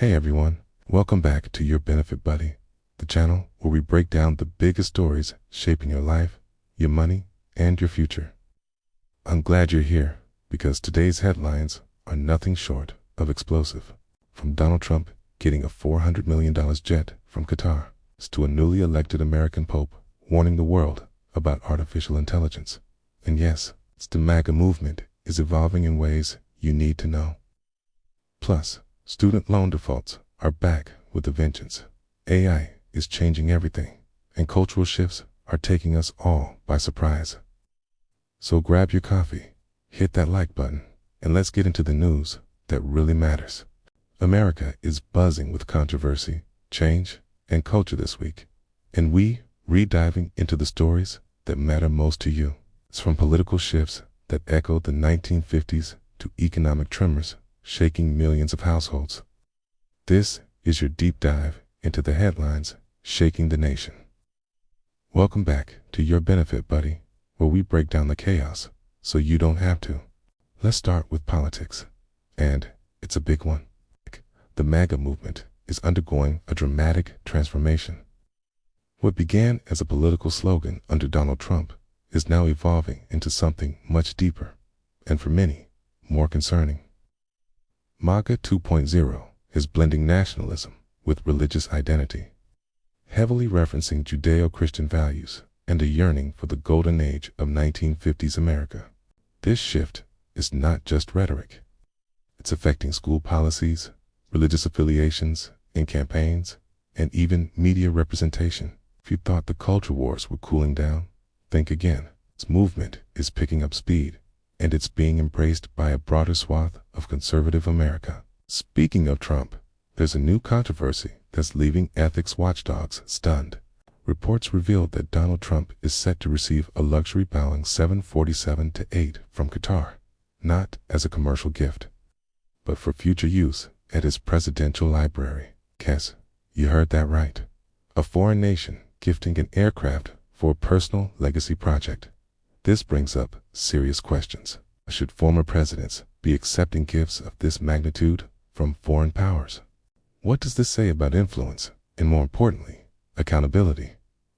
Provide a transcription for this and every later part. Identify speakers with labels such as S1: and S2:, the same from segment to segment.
S1: Hey everyone, welcome back to Your Benefit Buddy, the channel where we break down the biggest stories shaping your life, your money, and your future. I'm glad you're here because today's headlines are nothing short of explosive. From Donald Trump getting a $400 million jet from Qatar to a newly elected American Pope warning the world about artificial intelligence. And yes, the MAGA movement is evolving in ways you need to know. Plus, student loan defaults are back with a vengeance. AI is changing everything, and cultural shifts are taking us all by surprise. So grab your coffee, hit that like button, and let's get into the news that really matters. America is buzzing with controversy, change, and culture this week, and we re-diving into the stories that matter most to you. It's from political shifts that echo the 1950s to economic tremors shaking millions of households. This is your deep dive into the headlines shaking the nation. Welcome back to Your Benefit Buddy, where we break down the chaos so you don't have to. Let's start with politics, and it's a big one. The MAGA movement is undergoing a dramatic transformation. What began as a political slogan under Donald Trump is now evolving into something much deeper, and for many, more concerning. MAGA 2.0 is blending nationalism with religious identity, heavily referencing Judeo-Christian values and a yearning for the golden age of 1950s America. This shift is not just rhetoric. It's affecting school policies, religious affiliations and campaigns, and even media representation. If you thought the culture wars were cooling down, think again. This movement is picking up speed, and it's being embraced by a broader swath of conservative America. Speaking of Trump, there's a new controversy that's leaving ethics watchdogs stunned. Reports revealed that Donald Trump is set to receive a luxury Boeing 747-8 from Qatar, not as a commercial gift, but for future use at his presidential library. Yes, you heard that right. A foreign nation gifting an aircraft for a personal legacy project. This brings up serious questions. Should former presidents be accepting gifts of this magnitude from foreign powers? What does this say about influence and, more importantly, accountability?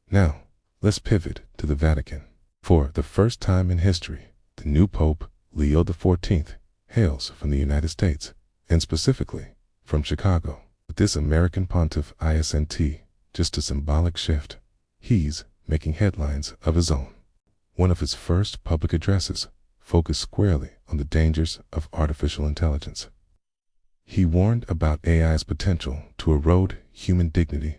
S1: Now, let's pivot to the Vatican. For the first time in history, the new Pope, Leo XIV, hails from the United States, and specifically from Chicago. With this American pontiff isn't just a symbolic shift. He's making headlines of his own. One of his first public addresses focused squarely on the dangers of artificial intelligence. He warned about AI's potential to erode human dignity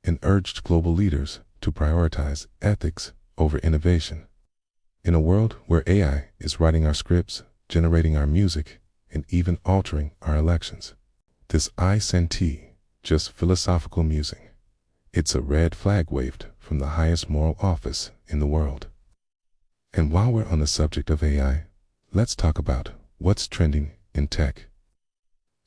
S1: and urged global leaders to prioritize ethics over innovation. In a world where AI is writing our scripts, generating our music, and even altering our elections, this isn't just philosophical musing. It's a red flag waved from the highest moral office in the world. And while we're on the subject of AI, let's talk about what's trending in tech.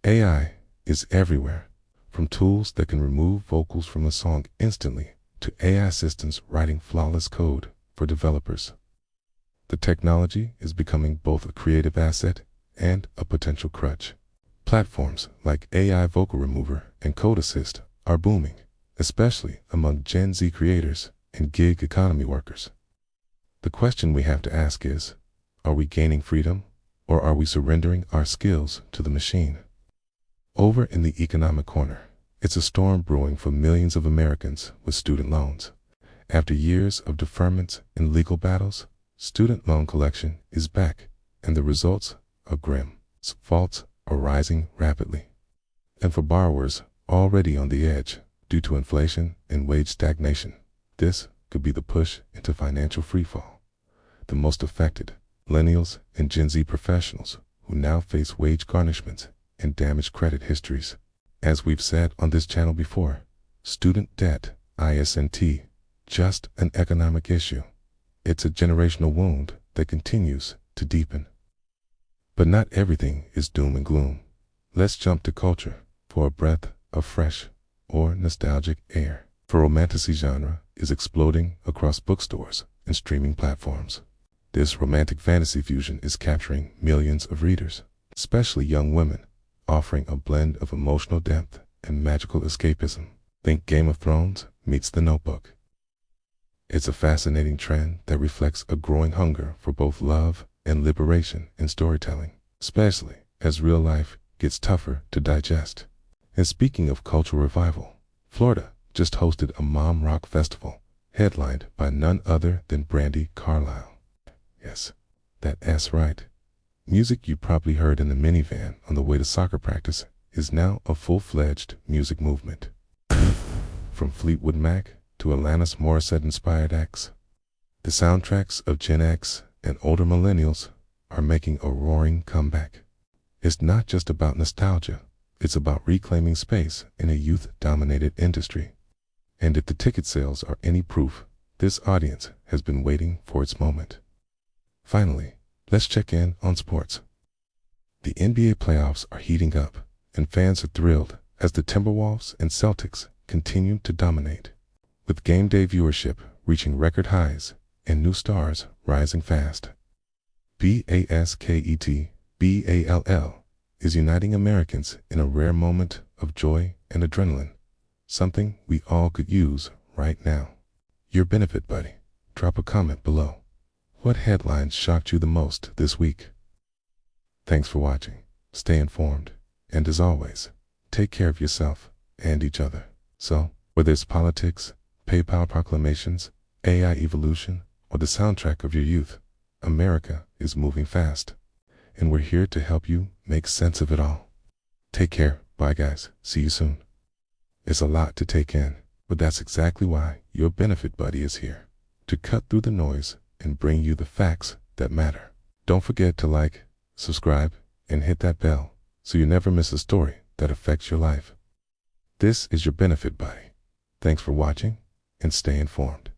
S1: AI is everywhere, from tools that can remove vocals from a song instantly to AI assistants writing flawless code for developers. The technology is becoming both a creative asset and a potential crutch. Platforms like AI Vocal Remover and Code Assist are booming, especially among Gen Z creators and gig economy workers. The question we have to ask is, are we gaining freedom, or are we surrendering our skills to the machine? Over in the economic corner, it's a storm brewing for millions of Americans with student loans. After years of deferments and legal battles, student loan collection is back, and the results are grim. Defaults are rising rapidly. And for borrowers already on the edge due to inflation and wage stagnation, this could be the push into financial freefall. The most affected, millennials and Gen Z professionals who now face wage garnishments and damaged credit histories. As we've said on this channel before, student debt isn't just an economic issue. It's a generational wound that continues to deepen. But not everything is doom and gloom. Let's jump to culture for a breath of fresh or nostalgic air. The Romantasy genre is exploding across bookstores and streaming platforms. This romantic fantasy fusion is capturing millions of readers, especially young women, offering a blend of emotional depth and magical escapism. Think Game of Thrones meets The Notebook. It's a fascinating trend that reflects a growing hunger for both love and liberation in storytelling, especially as real life gets tougher to digest. And speaking of cultural revival, Florida just hosted a Mom Rock Festival headlined by none other than Brandi Carlile. Yes, that S right. Music you probably heard in the minivan on the way to soccer practice is now a full-fledged music movement. From Fleetwood Mac to Alanis Morissette-inspired acts, the soundtracks of Gen X and older millennials are making a roaring comeback. It's not just about nostalgia, it's about reclaiming space in a youth-dominated industry. And if the ticket sales are any proof, this audience has been waiting for its moment. Finally, let's check in on sports. The NBA playoffs are heating up, and fans are thrilled as the Timberwolves and Celtics continue to dominate, with game day viewership reaching record highs and new stars rising fast. BASKETBALL is uniting Americans in a rare moment of joy and adrenaline, something we all could use right now. Your benefit buddy. Drop a comment below. What headlines shocked you the most this week? Thanks for watching. Stay informed. And as always, take care of yourself and each other. So, whether it's politics, PayPal proclamations, AI evolution, or the soundtrack of your youth, America is moving fast. And we're here to help you make sense of it all. Take care. Bye guys. See you soon. It's a lot to take in, but that's exactly why your benefit buddy is here, to cut through the noise and bring you the facts that matter. Don't forget to like, subscribe, and hit that bell so you never miss a story that affects your life. This is your benefit buddy. Thanks for watching and stay informed.